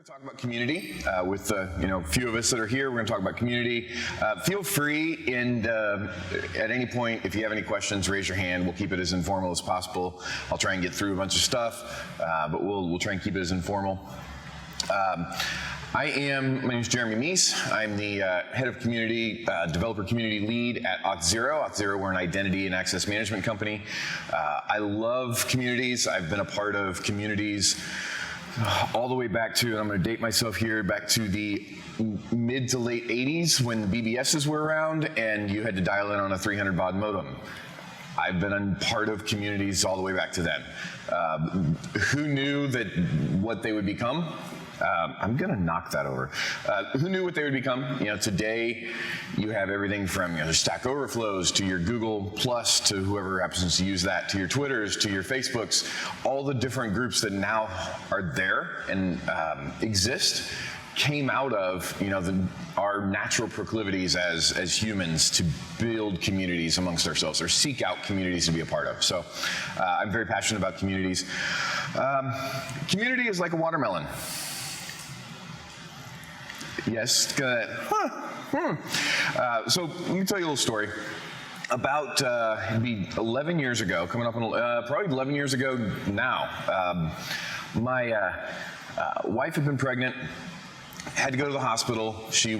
to talk about community with a few of us that are here. We're going to talk about community. Feel free and at any point, if you have any questions, raise your hand. We'll keep it as informal as possible. I'll try and get through a bunch of stuff, but we'll try and keep it as informal. My name is Jeremy Meiss. I'm the head of community, developer community lead at Auth0. Auth0, we're an identity and access management company. I love communities. I've been a part of communities all the way back to, and I'm going to date myself here, back to the mid to late 80s when BBSs were around and you had to dial in on a 300 baud modem. I've been a part of communities all the way back to then. Who knew that what they would become? I'm gonna knock that over. Who knew what they would become? Today you have everything from Stack Overflows to your Google Plus to whoever happens to use that, to your Twitters, to your Facebooks, all the different groups that now are there and exist came out of our natural proclivities as humans to build communities amongst ourselves or seek out communities to be a part of. So I'm very passionate about communities. Community is like a watermelon. Yes, good. So let me tell you a little story. About it'd be 11 years ago, coming up on probably 11 years ago now, my wife had been pregnant, had to go to the hospital. She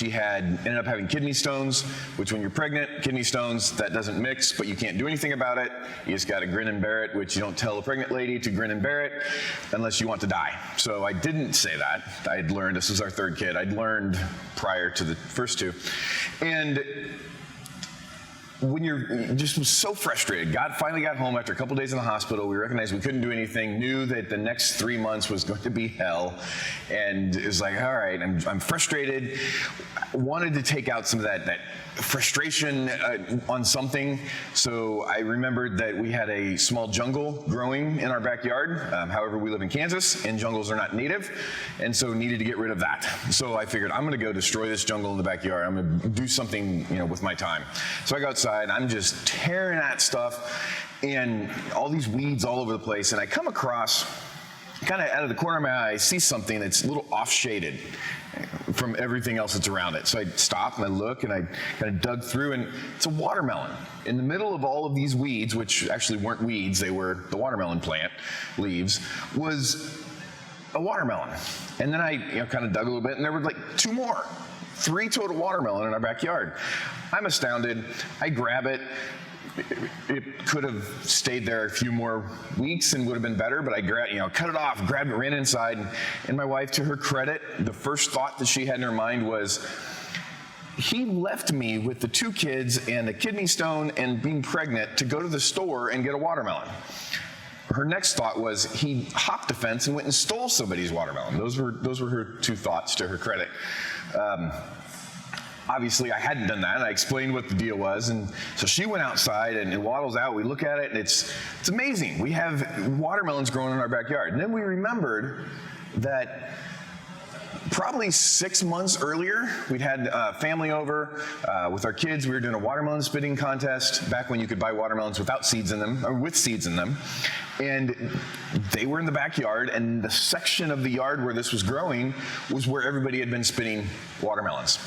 had ended up having kidney stones, which when you're pregnant, kidney stones, that doesn't mix, but you can't do anything about it. You just got to grin and bear it, which you don't tell a pregnant lady to grin and bear it unless you want to die. So I didn't say that. I had learned, this was our third kid, I'd learned prior to the first two. And when you just was so frustrated, finally got home after a couple days in the hospital, we recognized we couldn't do anything, knew that the next 3 months was going to be hell, and it was like, all right, I'm frustrated, wanted to take out some of that frustration on something, so I remembered that we had a small jungle growing in our backyard. However, we live in Kansas, and jungles are not native, and so needed to get rid of that. So I figured, I'm gonna go destroy this jungle in the backyard. I'm gonna do something with my time. So I go outside, I'm just tearing at stuff, and all these weeds all over the place, and I come across, kind of out of the corner of my eye, I see something that's a little off-shaded from everything else that's around it. So I stop and I look and I kind of dug through, and it's a watermelon. In the middle of all of these weeds, which actually weren't weeds, they were the watermelon plant leaves, was a watermelon. And then I kind of dug a little bit, and there were like 3 total watermelon in our backyard. I'm astounded. I grab it. It could have stayed there a few more weeks and would have been better, but I cut it off, grabbed it, ran inside, and my wife, to her credit, the first thought that she had in her mind was, he left me with the 2 kids and a kidney stone and being pregnant to go to the store and get a watermelon. Her next thought was, he hopped the fence and went and stole somebody's watermelon. Those were her 2 thoughts, to her credit. Obviously, I hadn't done that, and I explained what the deal was, and so she went outside and waddles out. We look at it, and it's amazing. We have watermelons growing in our backyard. And then we remembered that probably 6 months earlier, we'd had family over with our kids. We were doing a watermelon spitting contest back when you could buy watermelons without seeds in them, or with seeds in them. And they were in the backyard, and the section of the yard where this was growing was where everybody had been spitting watermelons.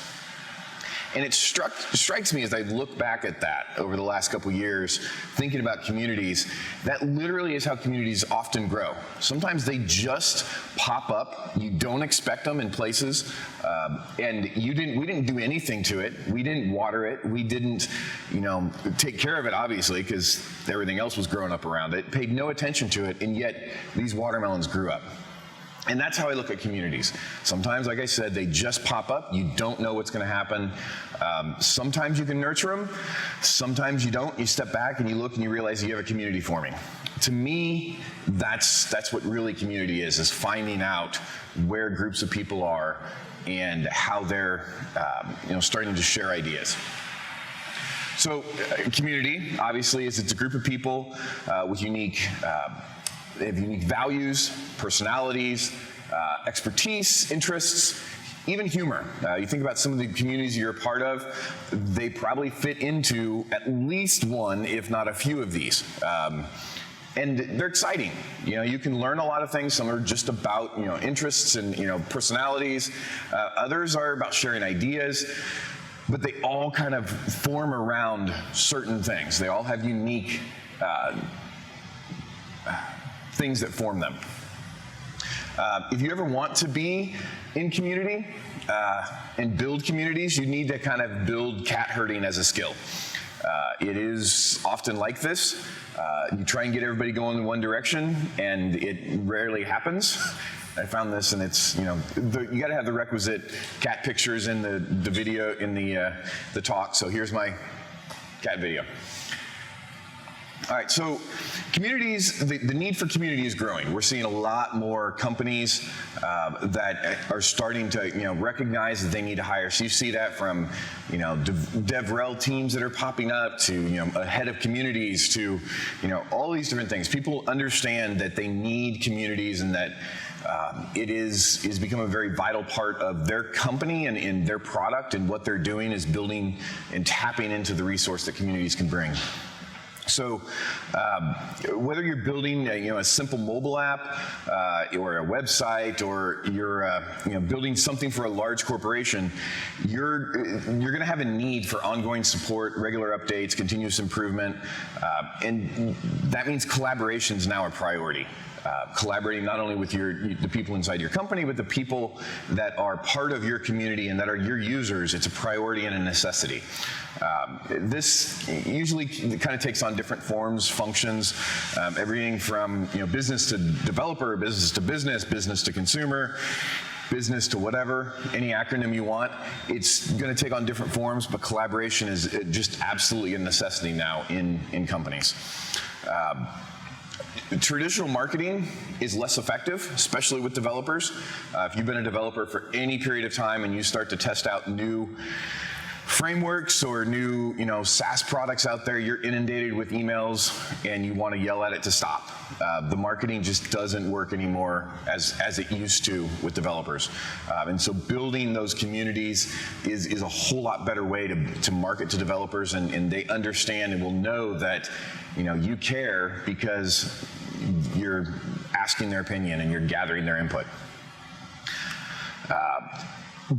And it strikes me as I look back at that over the last couple years, thinking about communities, that literally is how communities often grow. Sometimes they just pop up. You don't expect them in places, and we didn't do anything to it. We didn't water it. We didn't, take care of it, obviously, because everything else was growing up around it. Paid no attention to it, and yet these watermelons grew up. And that's how I look at communities. Sometimes, like I said, they just pop up. You don't know what's going to happen. Sometimes you can nurture them. Sometimes you don't. You step back and you look and you realize you have a community forming. To me, that's what really community is finding out where groups of people are and how they're starting to share ideas. So community, obviously, it's a group of people with they have unique values, personalities, expertise, interests, even humor. You think about some of the communities you're a part of, they probably fit into at least one, if not a few of these. And they're exciting. You know, you can learn a lot of things. Some are just about, you know, interests and, you know, personalities. Others are about sharing ideas. But they all kind of form around certain things. They all have unique things that form them. If you ever want to be in community and build communities, you need to kind of build cat herding as a skill. It is often like this. You try and get everybody going in one direction, and it rarely happens. I found this, and it's, you know, you got to have the requisite cat pictures in the video, in the talk. So here's my cat video. All right, so communities, the need for community is growing. We're seeing a lot more companies that are starting to, you know, recognize that they need to hire. So you see that from, you know, DevRel teams that are popping up to, you know, a head of communities to, you know, all these different things. People understand that they need communities and that it is become a very vital part of their company and in their product, and what they're doing is building and tapping into the resource that communities can bring. So whether you're building a simple mobile app or a website, or you're building something for a large corporation, you're going to have a need for ongoing support, regular updates, continuous improvement, and that means collaboration is now a priority. Collaborating not only with the people inside your company, but the people that are part of your community and that are your users. It's a priority and a necessity. This usually kind of takes on different forms, functions, everything from business to developer, business to business, business to consumer, business to whatever, any acronym you want. It's going to take on different forms, but collaboration is just absolutely a necessity now in companies. Traditional marketing is less effective, especially with developers. If you've been a developer for any period of time and you start to test out new frameworks or new SaaS products out there, you're inundated with emails and you want to yell at it to stop. The marketing just doesn't work anymore as it used to with developers. And so building those communities is a whole lot better way to market to developers, and they understand and will know that you care because you're asking their opinion and you're gathering their input.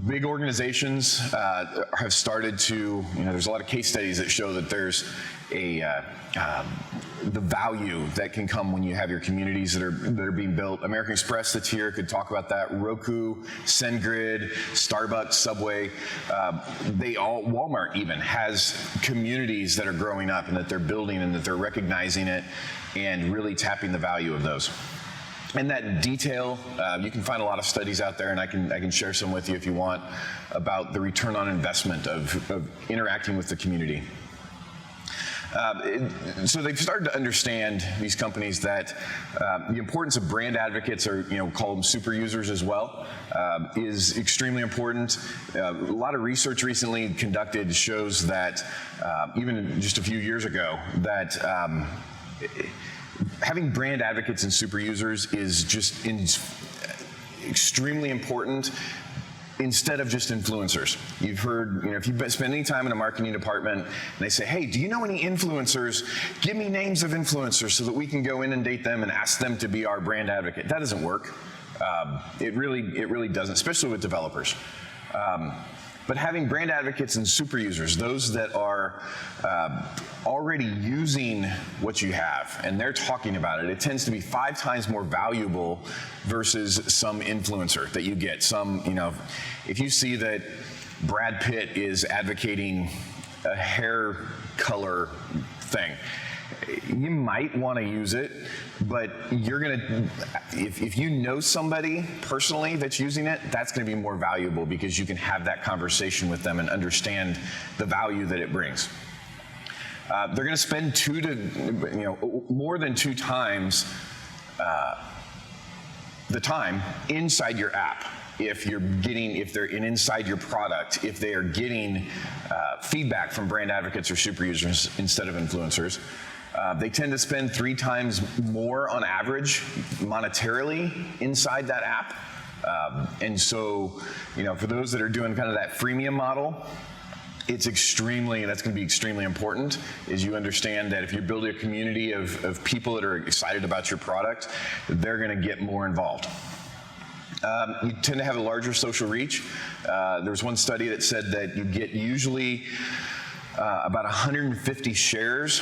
Big organizations have started to, there's a lot of case studies that show that there's the value that can come when you have your communities that are being built. American Express that's here could talk about that. Roku, SendGrid, Starbucks, Subway, Walmart even has communities that are growing up and that they're building and that they're recognizing it and really tapping the value of those. And that detail, you can find a lot of studies out there, and I can share some with you if you want, about the return on investment of interacting with the community. So they've started to understand, these companies, that the importance of brand advocates, or call them super users as well, is extremely important. A lot of research recently conducted shows that even just a few years ago that having brand advocates and super users is just extremely important instead of just influencers. You've heard, if you've spent any time in a marketing department and they say, hey, do you know any influencers? Give me names of influencers so that we can go inundate them and ask them to be our brand advocate. That doesn't work. It really doesn't, especially with developers. But having brand advocates and super users, those that are already using what you have and they're talking about it, it tends to be 5 times more valuable versus some influencer that you get. If you see that Brad Pitt is advocating a hair color thing, you might want to use it, but if you know somebody personally that's using it, that's going to be more valuable because you can have that conversation with them and understand the value that it brings. They're going to spend more than 2 times the time inside your app if they're inside your product, if they are getting feedback from brand advocates or super users instead of influencers. They tend to spend 3 times more on average monetarily inside that app. And so, for those that are doing kind of that freemium model, it's that's going to be extremely important, is you understand that if you're building a community of people that are excited about your product, they're going to get more involved. You tend to have a larger social reach. There's one study that said that you get usually about 150 shares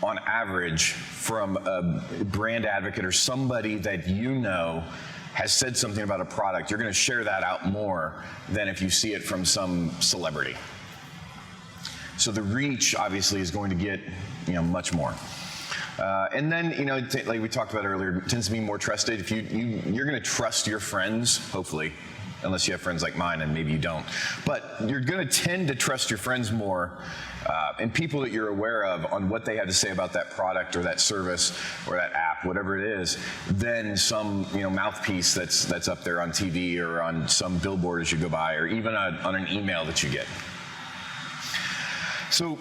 on average from a brand advocate or somebody that you know has said something about a product. You're going to share that out more than if you see it from some celebrity. So the reach obviously is going to get much more. And then, like we talked about earlier, it tends to be more trusted. If you're going to trust your friends, hopefully, unless you have friends like mine, and maybe you don't. But you're going to tend to trust your friends more and people that you're aware of on what they have to say about that product or that service or that app, whatever it is, than some mouthpiece that's up there on TV or on some billboard as you go by, or even on an email that you get. So,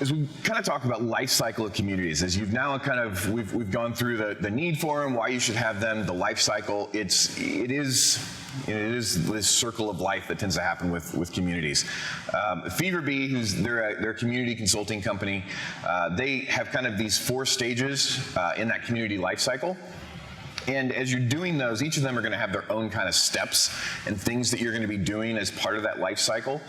as we kind of talk about life cycle of communities, as you've now we've gone through the need for them, why you should have them, the life cycle. It is this circle of life that tends to happen with communities. Fever Bee, they're a community consulting company, they have kind of these 4 stages in that community life cycle. And as you're doing those, each of them are going to have their own kind of steps and things that you're going to be doing as part of that life cycle.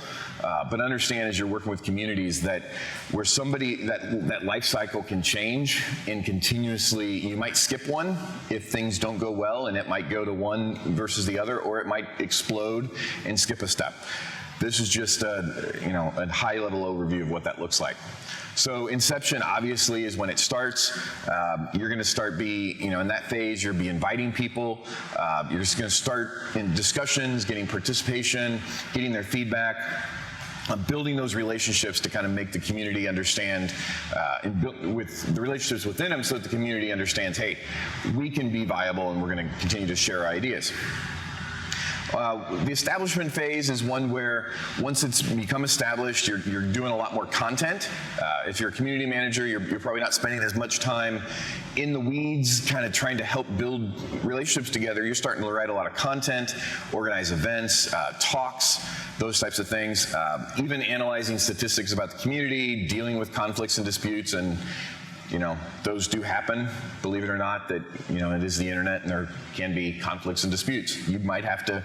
But understand, as you're working with communities, that where that life cycle can change and continuously, you might skip one if things don't go well, and it might go to one versus the other, or it might explode and skip a step. This is just a high-level overview of what that looks like. So inception obviously is when it starts. You're going to start in that phase, you'll be inviting people. You're just going to start in discussions, getting participation, getting their feedback, building those relationships to kind of make the community understand, and build with the relationships within them so that the community understands, hey, we can be viable and we're going to continue to share ideas. The establishment phase is one where once it's become established, you're doing a lot more content. If you're a community manager, you're probably not spending as much time in the weeds kind of trying to help build relationships together. You're starting to write a lot of content, organize events, talks, those types of things, even analyzing statistics about the community, dealing with conflicts and disputes, and those do happen, believe it or not, that, it is the internet and there can be conflicts and disputes. You might have to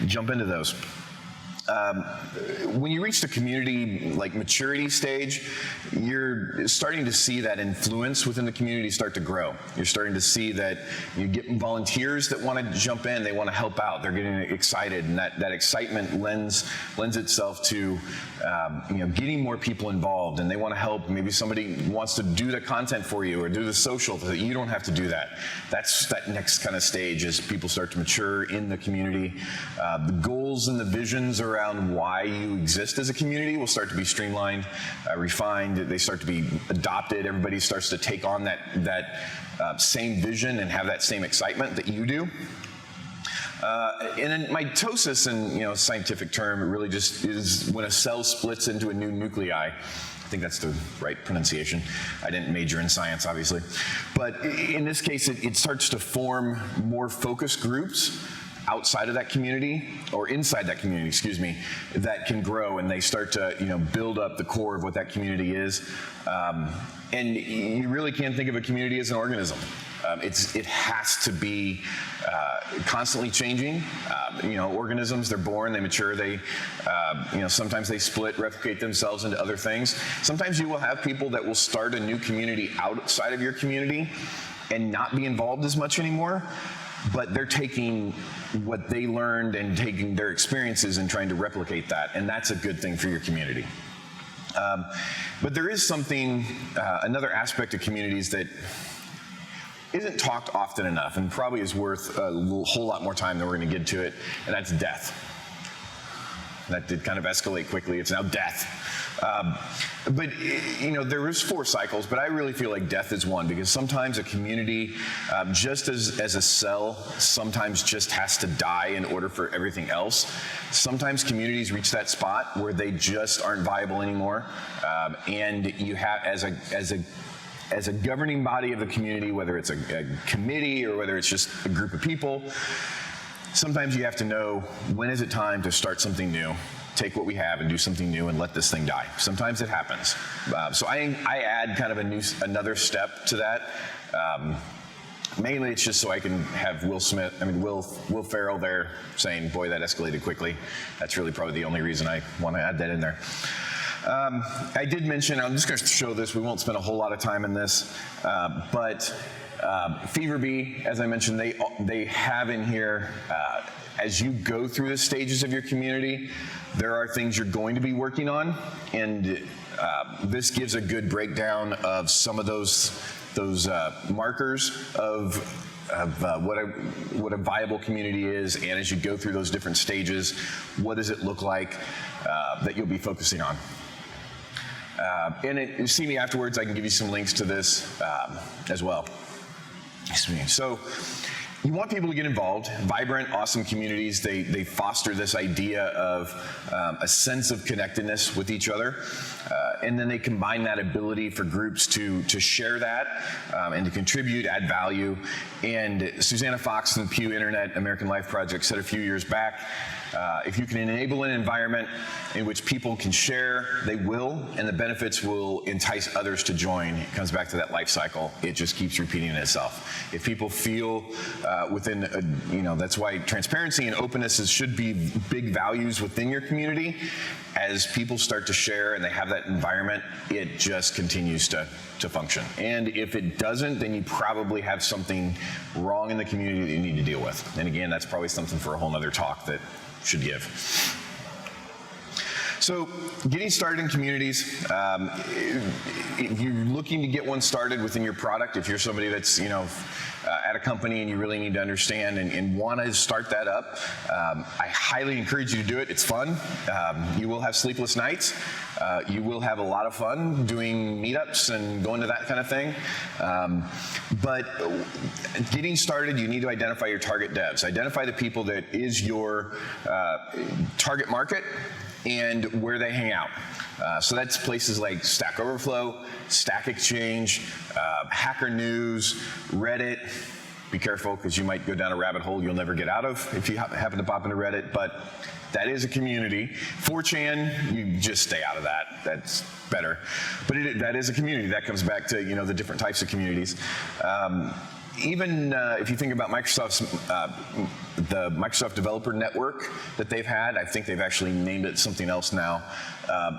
jump into those. When you reach the community maturity stage, you're starting to see that influence within the community start to grow. You're starting to see that you get volunteers that want to jump in, they want to help out, they're getting excited, and that excitement lends itself to getting more people involved, and they want to help. Maybe somebody wants to do the content for you or do the social, so that you don't have to do that. That's that next kind of stage as people start to mature in the community. The goals and the visions around why you exist as a community will start to be streamlined, refined. They start to be adopted. Everybody starts to take on that same vision and have that same excitement that you do. And then mitosis, in scientific term, it really just is when a cell splits into a new nuclei. I think that's the right pronunciation. I didn't major in science, obviously. But in this case, it starts to form more focus groups outside of that community, or inside that community, excuse me, that can grow, and they start to build up the core of what that community is. And you really can't think of a community as an organism. It has to be constantly changing. Organisms, they're born, they mature, they sometimes they split, replicate themselves into other things. Sometimes you will have people that will start a new community outside of your community and not be involved as much anymore, but they're taking what they learned and taking their experiences and trying to replicate that, and that's a good thing for your community. But there is something, another aspect of communities that isn't talked often enough, and probably is worth a whole lot more time than we're going to get to it, and that's death. That did kind of escalate quickly. It's now death. But there is 4 cycles, but I really feel like death is one, because sometimes a community, just as a cell, sometimes just has to die in order for everything else. Sometimes communities reach that spot where they just aren't viable anymore, and you have, as a governing body of the community, whether it's a committee or whether it's just a group of people, sometimes you have to know when is it time to start something new, take what we have and do something new and let this thing die. Sometimes it happens. So I add kind of another step to that. Mainly it's just so I can have Will Ferrell there saying, boy, that escalated quickly. That's really probably the only reason I want to add that in there. I did mention, I'm just going to show this, we won't spend a whole lot of time in this, but Fever Bee, as I mentioned, they have in here, as you go through the stages of your community, there are things you're going to be working on, and this gives a good breakdown of some of those markers of what a viable community is, and as you go through those different stages, what does it look like that you'll be focusing on. And see me afterwards, I can give you some links to this as well. So you want people to get involved. Vibrant, awesome communities, they foster this idea of a sense of connectedness with each other. And then they combine that ability for groups to share that and to contribute, add value. And Susanna Fox and the Pew Internet American Life Project said a few years back, if you can enable an environment in which people can share, they will, and the benefits will entice others to join. It comes back to that life cycle. It just keeps repeating itself. If people feel within, that's why transparency and openness should be big values within your community. As people start to share and they have that environment, it just continues to function. And if it doesn't, then you probably have something wrong in the community that you need to deal with. And again, that's probably something for a whole nother talk that should give. So getting started in communities, if you're looking to get one started within your product, if you're somebody that's at a company and you really need to understand and want to start that up, I highly encourage you to do it. It's fun. You will have sleepless nights. You will have a lot of fun doing meetups and going to that kind of thing. But getting started, you need to identify your target devs. Identify the people that is your target market and where they hang out. So that's places like Stack Overflow, Stack Exchange, Hacker News, Reddit. Be careful, because you might go down a rabbit hole you'll never get out of if you happen to pop into Reddit, but that is a community. 4chan, you just stay out of that. That's better. But that is a community. That comes back to the different types of communities. Even if you think about Microsoft's, the Microsoft Developer Network that they've had, I think they've actually named it something else now.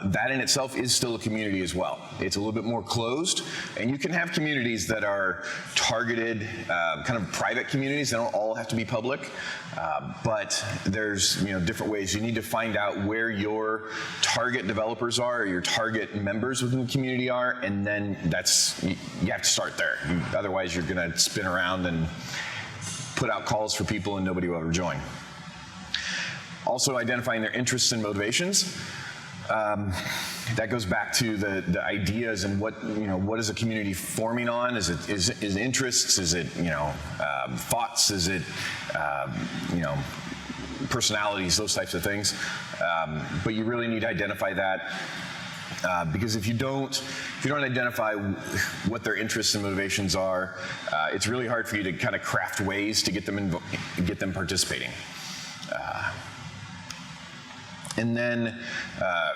That in itself is still a community as well. It's a little bit more closed, and you can have communities that are targeted, kind of private communities. They don't all have to be public, but there's different ways. You need to find out where your target developers are, or your target members within the community are, and then you have to start there. Otherwise, you're going to spin around and put out calls for people and nobody will ever join. Also identifying their interests and motivations. That goes back to the ideas and what is a community forming on? Is it interests? Is it thoughts? Is it personalities? Those types of things. But you really need to identify that. Because if you don't identify what their interests and motivations are, it's really hard for you to kind of craft ways to get them participating. And then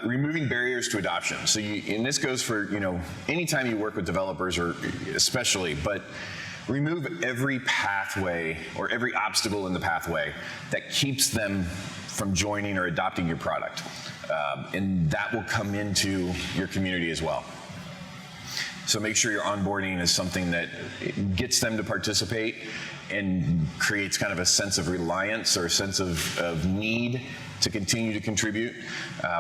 removing barriers to adoption. So and this goes for anytime you work with developers, or especially, but remove every pathway or every obstacle in the pathway that keeps them from joining or adopting your product. And that will come into your community as well. So make sure your onboarding is something that gets them to participate and creates kind of a sense of reliance or a sense of need to continue to contribute,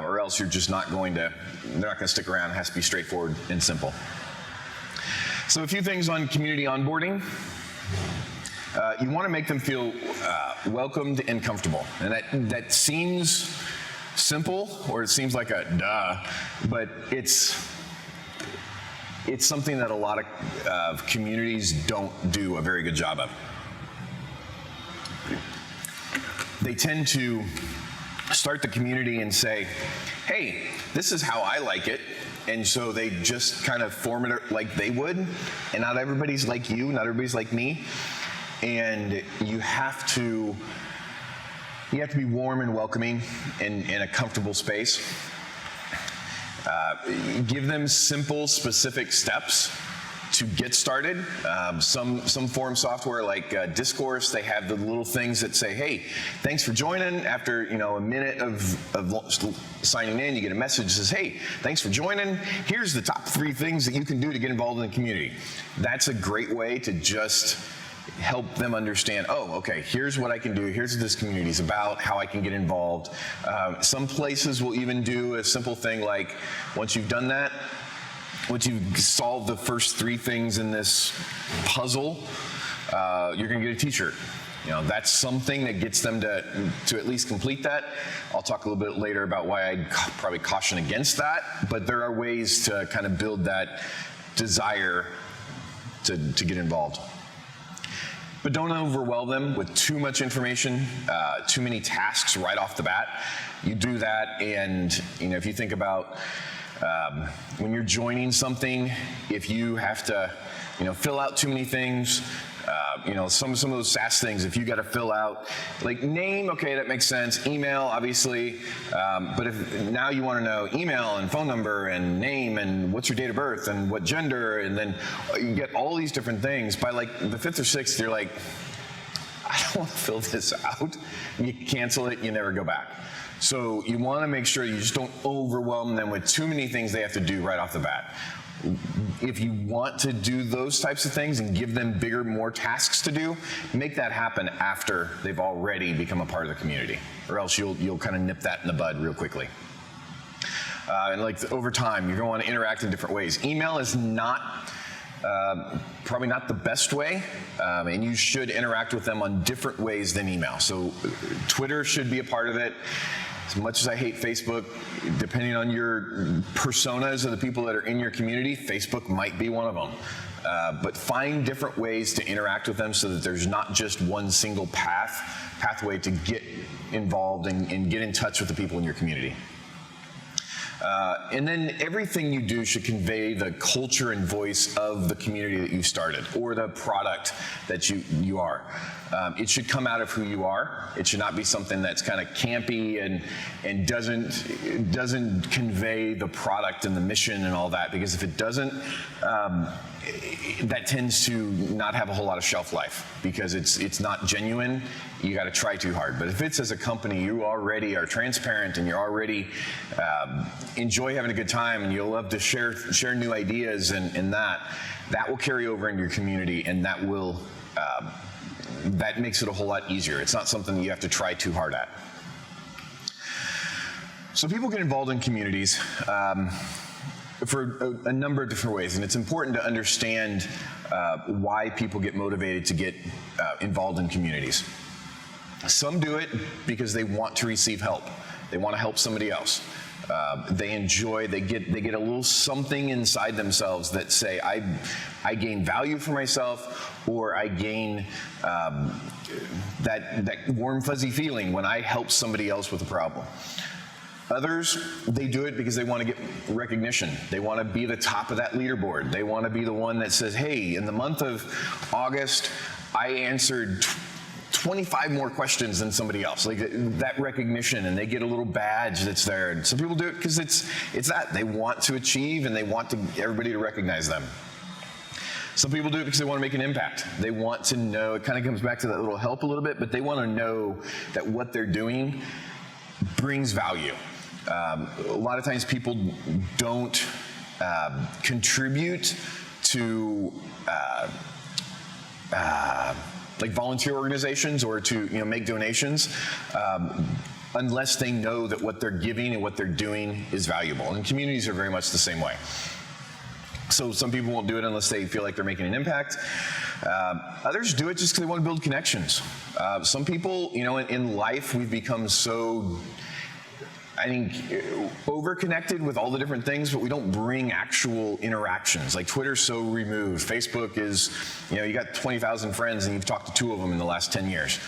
or else you're just not going to, they're not going to stick around. It has to be straightforward and simple. So a few things on community onboarding. You want to make them feel welcomed and comfortable. And that seems simple, or it seems like a duh, but it's something that a lot of communities don't do a very good job of. They tend to start the community and say, hey, this is how I like it. And so they just kind of form it like they would. And not everybody's like you, not everybody's like me. And you have to You have to be warm and welcoming in a comfortable space. Give them simple, specific steps to get started. Some forum software like Discourse, they have the little things that say, hey, thanks for joining. After a minute of signing in, you get a message that says, hey, thanks for joining. Here's the top 3 things that you can do to get involved in the community. That's a great way to just help them understand, oh, okay, here's what I can do, here's what this community is about, how I can get involved. Some places will even do a simple thing like, once you've done that, once you've solved the first 3 things in this puzzle, you're gonna get a t-shirt. That's something that gets them to at least complete that. I'll talk a little bit later about why I'd probably caution against that, but there are ways to kind of build that desire to get involved. But don't overwhelm them with too much information, too many tasks right off the bat. You do that, and if you think about when you're joining something, if you have to fill out too many things, some of those SaaS things, if you got to fill out like name, okay, that makes sense, email, obviously, but if now you want to know email and phone number and name and what's your date of birth and what gender, and then you get all these different things, by like the 5th or 6th, you're like, I don't want to fill this out. You cancel it, you never go back. So you want to make sure you just don't overwhelm them with too many things they have to do right off the bat. If you want to do those types of things and give them bigger, more tasks to do, make that happen after they've already become a part of the community, or else you'll kind of nip that in the bud real quickly. And like over time, you're going to want to interact in different ways. Email is not probably not the best way, and you should interact with them on different ways than email. So Twitter should be a part of it. As much as I hate Facebook, depending on your personas of the people that are in your community, Facebook might be one of them. But find different ways to interact with them so that there's not just one single pathway to get involved and get in touch with the people in your community. And then everything you do should convey the culture and voice of the community that you've started, or the product that you are. It should come out of who you are. It should not be something that's kind of campy and doesn't convey the product and the mission and all that, because if it doesn't, that tends to not have a whole lot of shelf life, because it's not genuine. You got to try too hard. But if it's as a company, you already are transparent and you already enjoy having a good time and you'll love to share new ideas, and that will carry over in your community, and that will that makes it a whole lot easier. It's not something that you have to try too hard at. So people get involved in communities for a number of different ways, and it's important to understand why people get motivated to get involved in communities. Some do it because they want to receive help. They want to help somebody else. They get a little something inside themselves that say, I gain value for myself, or I gain that warm fuzzy feeling when I help somebody else with a problem. Others, they do it because they want to get recognition. They want to be the top of that leaderboard. They want to be the one that says, hey, in the month of August, I answered 25 more questions than somebody else. Like that recognition, and they get a little badge that's there. And some people do it because it's that. They want to achieve, and they want everybody to recognize them. Some people do it because they want to make an impact. They want to know, it kind of comes back to that little help a little bit, but they want to know that what they're doing brings value. A lot of times people don't contribute to like volunteer organizations or to make donations unless they know that what they're giving and what they're doing is valuable. And communities are very much the same way. So some people won't do it unless they feel like they're making an impact. Others do it just because they want to build connections. Some people, in life, we've become so, I think, over-connected with all the different things, but we don't bring actual interactions. Like Twitter's so removed. Facebook is, you got 20,000 friends and you've talked to 2 of them in the last 10 years.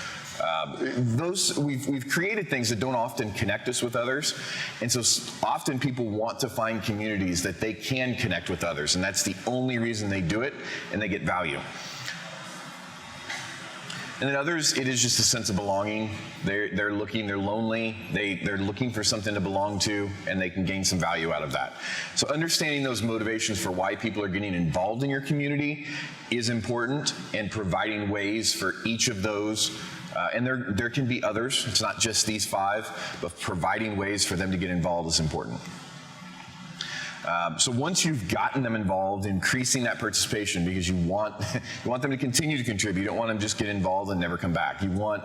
We've created things that don't often connect us with others, and so often people want to find communities that they can connect with others, and that's the only reason they do it, and they get value. And then others, it is just a sense of belonging. They're lonely, they're looking for something to belong to, and they can gain some value out of that. So understanding those motivations for why people are getting involved in your community is important, and providing ways for each of those. And there can be others, it's not just these 5, but providing ways for them to get involved is important. So once you've gotten them involved, increasing that participation, because you want them to continue to contribute. You don't want them to just get involved and never come back. You want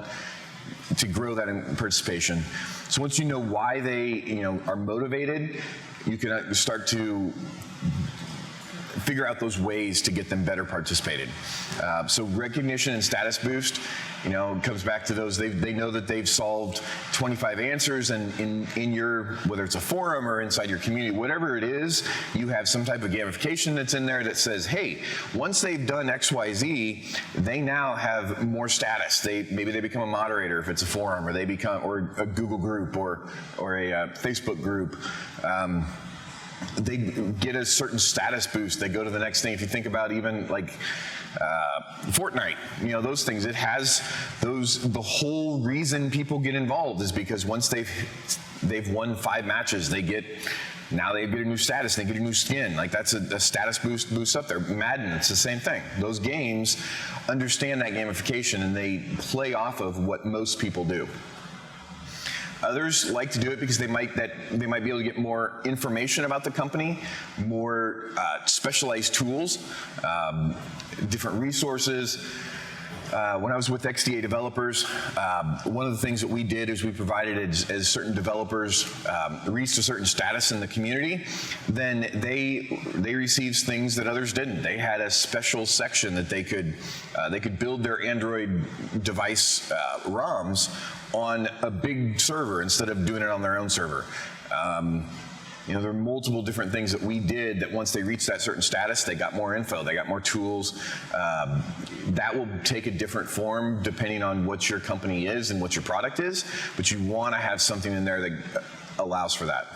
to grow that participation. So once you know why they are motivated, you can start to figure out those ways to get them better participated. So recognition and status boost, comes back to those. They know that they've solved 25 answers, and in your, whether it's a forum or inside your community, whatever it is, you have some type of gamification that's in there that says, hey, once they've done X, Y, Z, they now have more status. Maybe they become a moderator if it's a forum, or they become, or a Google group, or a Facebook group. They get a certain status boost. They go to the next thing. If you think about even like Fortnite, those things, it has the whole reason people get involved is because once they've won 5 matches, now they get a new status, they get a new skin. Like that's a status boost up there. Madden, it's the same thing. Those games understand that gamification, and they play off of what most people do. Others like to do it because they might be able to get more information about the company, more specialized tools, different resources. When I was with XDA developers, one of the things that we did is we provided, as certain developers reached a certain status in the community, then they received things that others didn't. They had a special section that they could build their Android device ROMs on a big server instead of doing it on their own server. There are multiple different things that we did that once they reached that certain status, they got more info, they got more tools. That will take a different form depending on what your company is and what your product is, but you want to have something in there that allows for that.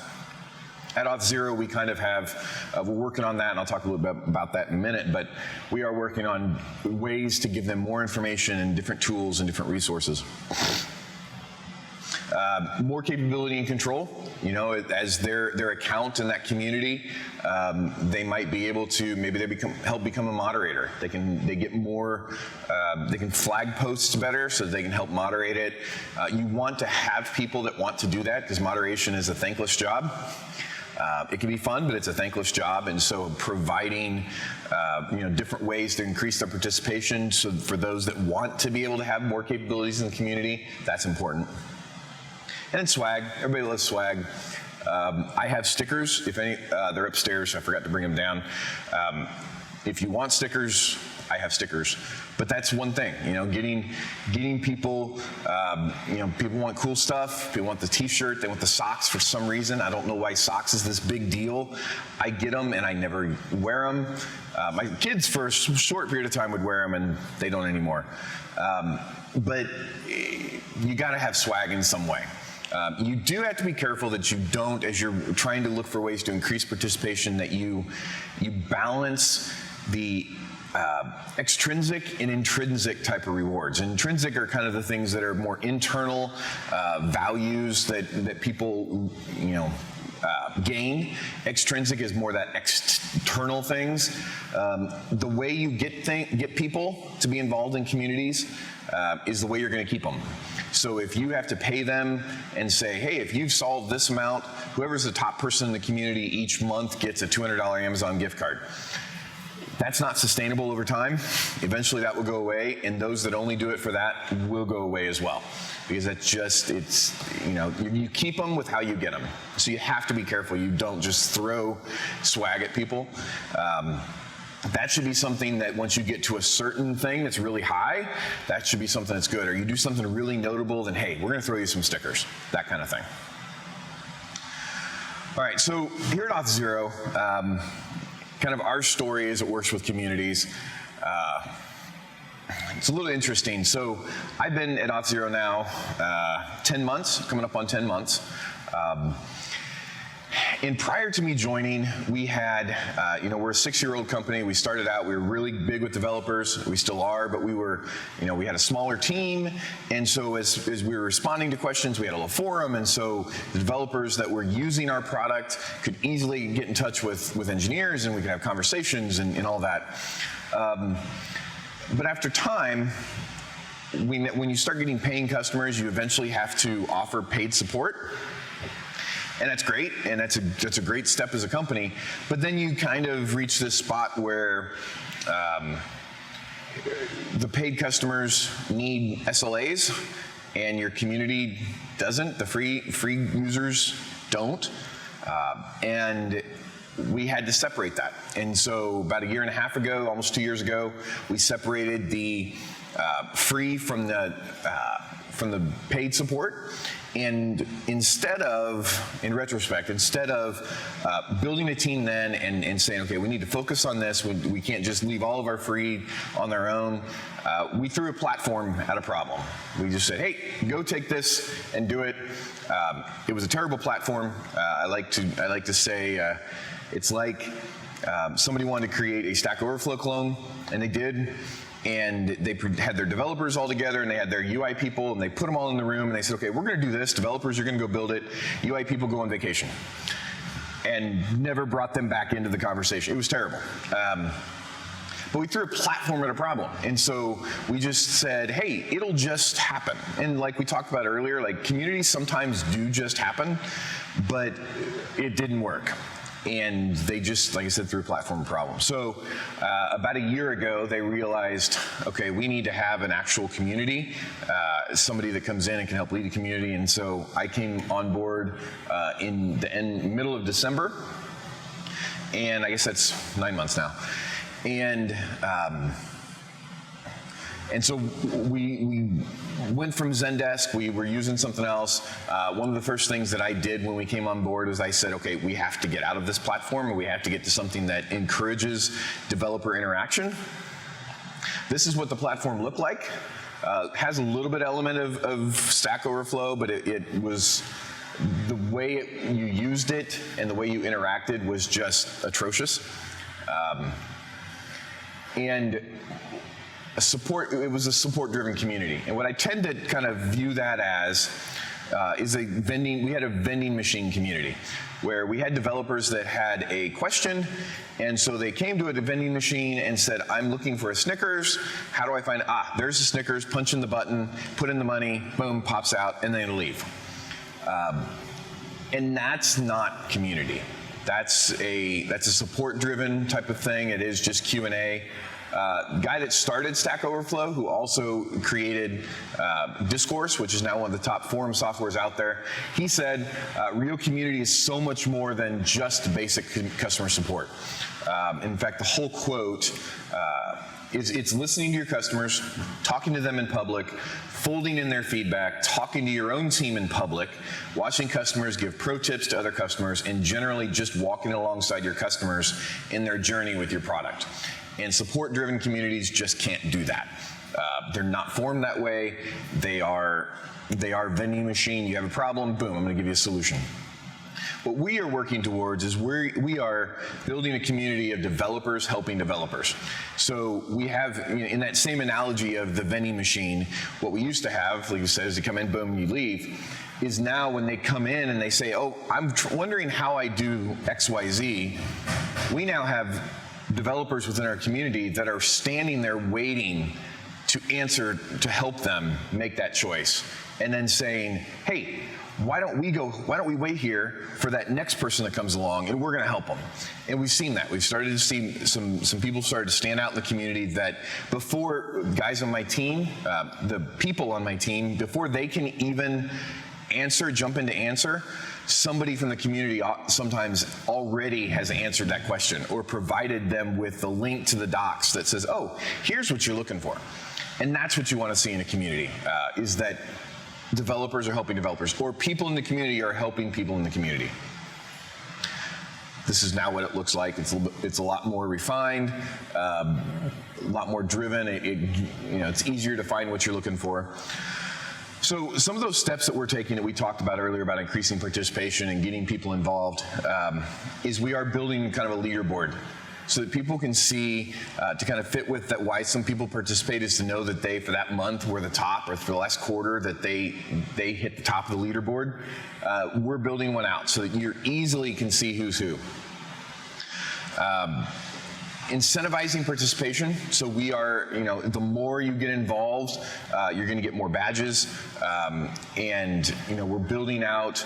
At Auth0, we kind of have, we're working on that, and I'll talk a little bit about that in a minute, but we are working on ways to give them more information and different tools and different resources. More capability and control, as their account in that community, they might be able to, maybe they help become a moderator. They get more, they can flag posts better so that they can help moderate it. You want to have people that want to do that, because moderation is a thankless job. It can be fun, but it's a thankless job, and so providing different ways to increase their participation, so for those that want to be able to have more capabilities in the community, that's important. And then swag, everybody loves swag. I have stickers, if any, they're upstairs, I forgot to bring them down. If you want stickers, I have stickers. But that's one thing, getting people, people want cool stuff, people want the t-shirt, they want the socks for some reason. I don't know why socks is this big deal. I get them and I never wear them. My kids for a short period of time would wear them, and they don't anymore. But you gotta have swag in some way. You do have to be careful that you don't, as you're trying to look for ways to increase participation, that you balance the extrinsic and intrinsic type of rewards. Intrinsic are kind of the things that are more internal values that people gain. Extrinsic is more that external things. The way you get people to be involved in communities is the way you're going to keep them. So if you have to pay them and say, hey, if you've solved this amount, whoever's the top person in the community each month gets a $200 Amazon gift card. That's not sustainable over time. Eventually that will go away, and those that only do it for that will go away as well. Because you keep them with how you get them. So you have to be careful. You don't just throw swag at people. That should be something that once you get to a certain thing that's really high, that should be something that's good. Or you do something really notable, then hey, we're gonna throw you some stickers, that kind of thing. All right, so here at Auth0, kind of our story as it works with communities. It's a little interesting. So I've been at Auth0 now 10 months, coming up on 10 months. And prior to me joining, we had, we're a 6-year-old company. We started out, we were really big with developers. We still are, but we were, we had a smaller team. And so as we were responding to questions, we had a little forum. And so the developers that were using our product could easily get in touch with engineers, and we could have conversations and all that. But after time, when you start getting paying customers, you eventually have to offer paid support. And that's great, and that's a great step as a company. But then you kind of reach this spot where the paid customers need SLAs, and your community doesn't. The free users don't. And we had to separate that. And so about 1.5 years ago, almost 2 years ago, we separated the free from the paid support. And instead of, in retrospect, building a team then and saying, okay, we need to focus on this, we can't just leave all of our free on their own, we threw a platform at a problem. We just said, hey, go take this and do it. It was a terrible platform. I like to say it's like somebody wanted to create a Stack Overflow clone, and they did. And they had their developers all together, and they had their UI people, and they put them all in the room, and they said, okay, we're gonna do this. Developers are gonna go build it. UI people go on vacation. And never brought them back into the conversation. It was terrible. But we threw a platform at a problem. And so we just said, hey, it'll just happen. And like we talked about earlier, like communities sometimes do just happen, but it didn't work. And they just, like I said, threw a platform problem. So about 1 year ago, they realized, okay, we need to have an actual community, somebody that comes in and can help lead the community. And so I came on board in the middle of December. And I guess that's 9 months now. And so we went from Zendesk, we were using something else. One of the first things that I did when we came on board was I said, okay, we have to get out of this platform, and we have to get to something that encourages developer interaction. This is what the platform looked like. Has a little bit element of Stack Overflow, but it was, the way you used it and the way you interacted was just atrocious. And it was a support-driven community. And what I tend to kind of view that as we had a vending machine community where we had developers that had a question, and so they came to a vending machine and said, I'm looking for a Snickers. How do I find, there's a Snickers, punch in the button, put in the money, boom, pops out, and they leave. And that's not community. That's a support-driven type of thing. It is just Q&A. Guy that started Stack Overflow, who also created Discourse, which is now one of the top forum softwares out there, he said, real community is so much more than just basic customer support. In fact, the whole quote is it's listening to your customers, talking to them in public, folding in their feedback, talking to your own team in public, watching customers give pro tips to other customers, and generally just walking alongside your customers in their journey with your product. And support-driven communities just can't do that. They're not formed that way. They are vending machine. You have a problem, boom, I'm gonna give you a solution. What we are working towards is we are building a community of developers helping developers. So we have, in that same analogy of the vending machine, what we used to have, like you said, is you come in, boom, you leave, is now when they come in and they say, oh, I'm wondering how I do X, Y, Z, we now have developers within our community that are standing there waiting to answer, to help them make that choice. And then saying, hey, why don't we wait here for that next person that comes along, and we're gonna help them. And we've seen that. We've started to see some people started to stand out in the community that before guys on my team, the people on my team, before they can even jump in to answer, somebody from the community sometimes already has answered that question or provided them with the link to the docs that says, oh, here's what you're looking for. And that's what you want to see in a community, is that developers are helping developers, or people in the community are helping people in the community. This is now what it looks like. It's a lot more refined, a lot more driven. It's easier to find what you're looking for. So some of those steps that we're taking that we talked about earlier about increasing participation and getting people involved is we are building kind of a leaderboard so that people can see, to kind of fit with that why some people participate is to know that they, for that month, were the top, or for the last quarter, that they hit the top of the leaderboard. We're building one out so that you easily can see who's who. Incentivizing participation. So we are, the more you get involved, you're going to get more badges, and we're building out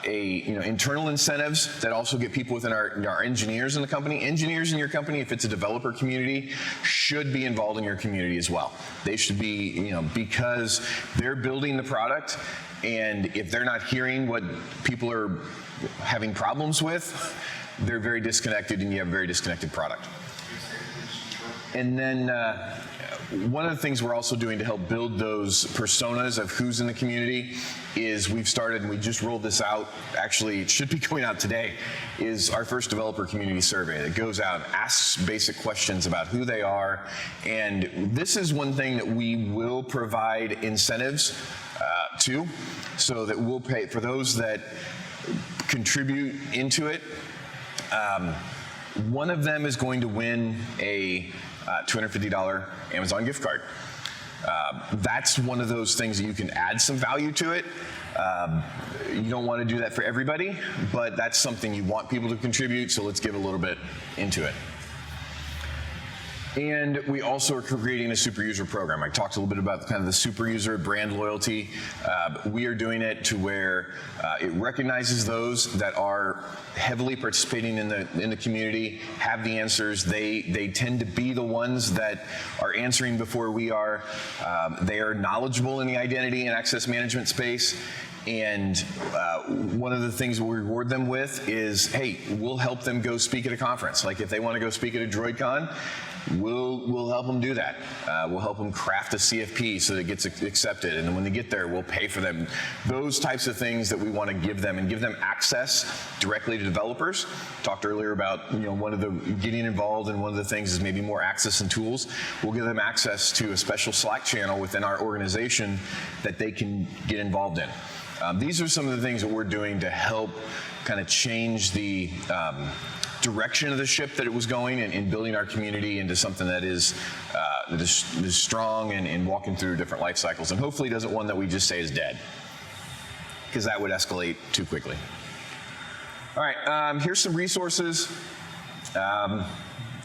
internal incentives that also get people within our engineers in the company. Engineers in your company, if it's a developer community, should be involved in your community as well. They should be, because they're building the product, and if they're not hearing what people are having problems with, they're very disconnected, and you have a very disconnected product. And then one of the things we're also doing to help build those personas of who's in the community is we've started, and we just rolled this out, actually it should be going out today, is our first developer community survey that goes out, asks basic questions about who they are, and this is one thing that we will provide incentives to, so that we'll pay for those that contribute into it. One of them is going to win a $250 Amazon gift card. That's one of those things that you can add some value to it. You don't want to do that for everybody, but that's something you want people to contribute, so let's give a little bit into it. And we also are creating a super user program. I talked a little bit about kind of the super user brand loyalty. We are doing it to where it recognizes those that are heavily participating in the community, have the answers. They tend to be the ones that are answering before we are. They are knowledgeable in the identity and access management space. And one of the things we reward them with is, hey, we'll help them go speak at a conference. Like if they want to go speak at a droidCon, we'll help them do that. We'll help them craft a CFP so that it gets accepted. And then when they get there, we'll pay for them. Those types of things that we want to give them, and give them access directly to developers. Talked earlier about one of the getting involved, and one of the things is maybe more access and tools. We'll give them access to a special Slack channel within our organization that they can get involved in. These are some of the things that we're doing to help kind of change the direction of the ship that it was going, and building our community into something that is strong and walking through different life cycles, and hopefully doesn't one that we just say is dead, because that would escalate too quickly. All right, here's some resources.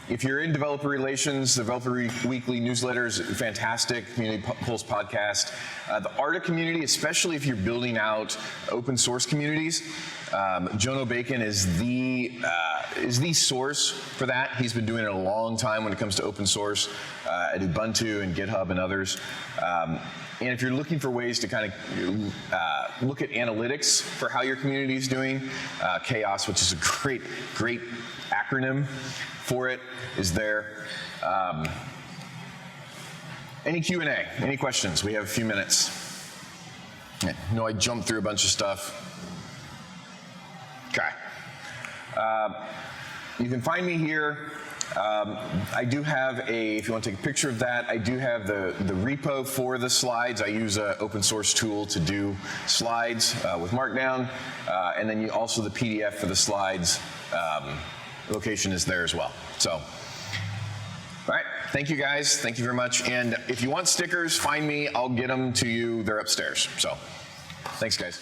If you're in developer relations, the Developer Weekly newsletter is fantastic. Community Pulse podcast. The ARTA community, especially if you're building out open source communities, Jono Bacon is the source for that. He's been doing it a long time when it comes to open source at Ubuntu and GitHub and others. And if you're looking for ways to kind of look at analytics for how your community is doing, CHAOS, which is a great acronym for it, is there. Any Q&A? Any questions? We have a few minutes. I know I jumped through a bunch of stuff. Okay. You can find me here. I do have if you want to take a picture of that, I do have the repo for the slides. I use an open source tool to do slides with Markdown. And then also the PDF for the slides location is there as well. So, all right, thank you guys. Thank you very much. And if you want stickers, find me. I'll get them to you. They're upstairs. So, thanks guys.